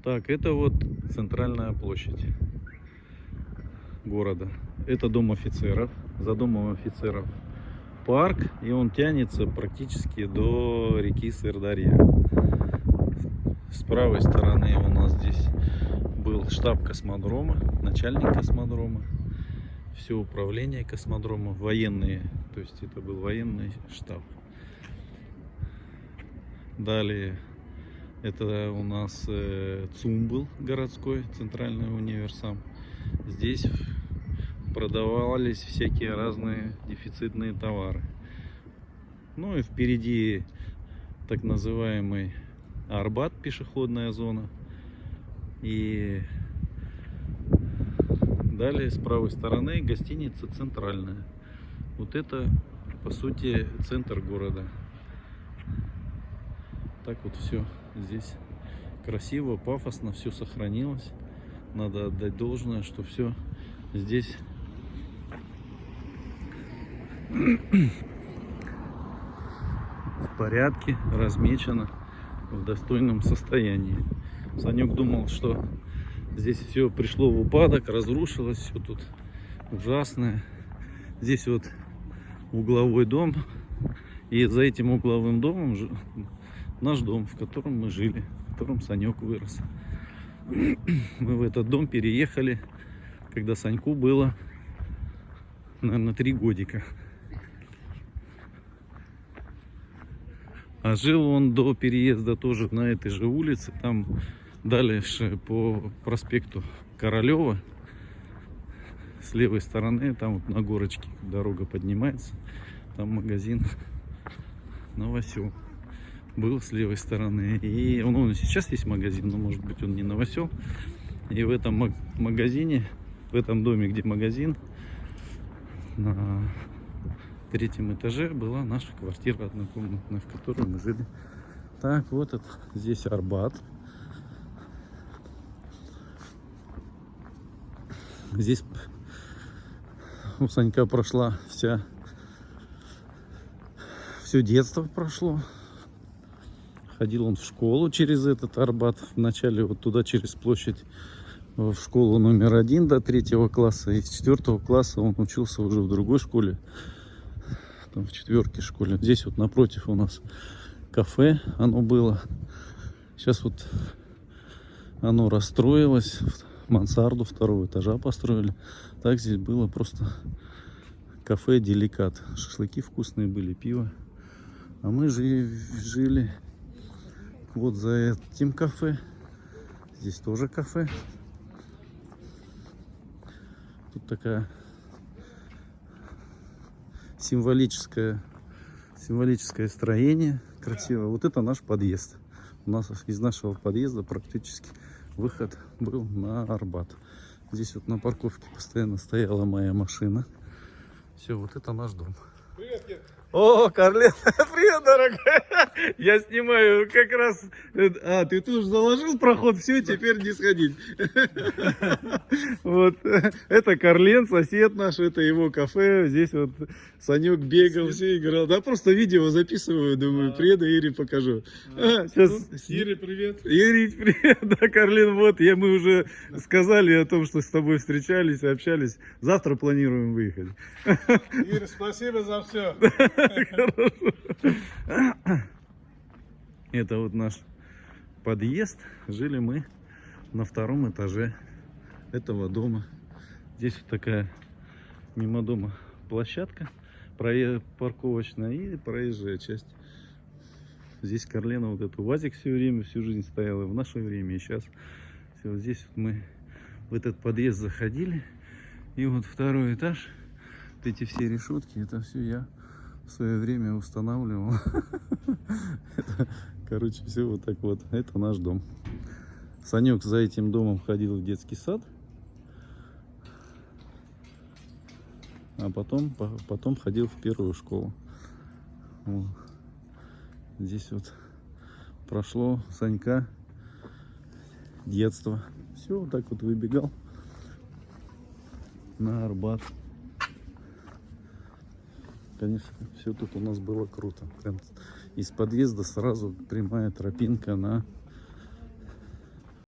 Так, это вот центральная площадь города. Это дом офицеров. За домом офицеров парк, и он тянется практически до реки Сырдарья. С правой стороны у нас здесь был штаб космодрома, начальник космодрома, все управление космодрома, военные, то есть это был военный штаб. Далее это у нас ЦУМ был городской, центральный универсам. Здесь продавались всякие разные дефицитные товары. Ну и впереди так называемый Арбат, пешеходная зона. И далее с правой стороны гостиница центральная. Вот это по сути центр города. Так вот все здесь красиво, пафосно, все сохранилось. Надо отдать должное, что все здесь в порядке, размечено, в достойном состоянии. Санек думал, что здесь все пришло в упадок, разрушилось, все тут ужасное. Здесь вот угловой дом, и за этим угловым домом наш дом, в котором мы жили, в котором Санек вырос. Мы в этот дом переехали, когда Саньку было, наверное, 3 годика. А жил он до переезда тоже на этой же улице, там дальше по проспекту Королева, с левой стороны, там вот на горочке дорога поднимается, там магазин Новосел был с левой стороны. И он сейчас есть магазин, но может быть он не Новосел. И в этом магазине, в этом доме, где магазин, на 3-м этаже была наша квартира однокомнатная, в которой мы жили. Так, вот это, здесь Арбат. Здесь у Санька прошла все детство прошло. Ходил он в школу через этот Арбат. Вначале вот туда через площадь в школу номер 1 до 3 класса. И с 4 класса он учился уже в другой школе. Там в 4-й школе. Здесь вот напротив у нас кафе оно было. Сейчас вот оно расстроилось. Мансарду 2-го этажа построили. Так здесь было просто кафе Деликат. Шашлыки вкусные были, пиво. А мы жили вот за этим кафе. Здесь тоже кафе. Тут такая символическое строение. Красиво. Вот это наш подъезд. У нас из нашего подъезда практически выход был на Арбат. Здесь вот на парковке постоянно стояла моя машина. Все, вот это наш дом. Привет, Кир. О, Карлен, привет, дорогая. Я снимаю как раз... А, ты тут заложил проход, все, теперь не сходить. Вот, это Карлен, сосед наш, это его кафе. Здесь вот Санек бегал, все играл. Да, просто видео записываю, думаю, приеду Ире покажу. Сейчас... Ире, привет. Ире, привет, да, Карлен, вот, мы уже сказали о том, что с тобой встречались, общались. Завтра планируем выехать. Ира, спасибо за все. Хорошо. Это вот наш подъезд. Жили мы на 2-м этаже этого дома. Здесь вот такая мимо дома площадка парковочная и проезжая часть. Здесь Карлена вот этот УАЗик все время, всю жизнь стоял, и в наше время, и сейчас. Все, вот здесь вот мы в этот подъезд заходили. И вот 2-й этаж. Вот эти все решетки, это все я в свое время устанавливал. Короче, все вот так вот. Это наш дом. Санек за этим домом ходил в детский сад. А потом ходил в 1-ю школу. Вот. Здесь вот прошло Санька детство. Все, вот так вот выбегал на Арбат. Конечно, все тут у нас было круто. Прям из подъезда сразу прямая тропинка на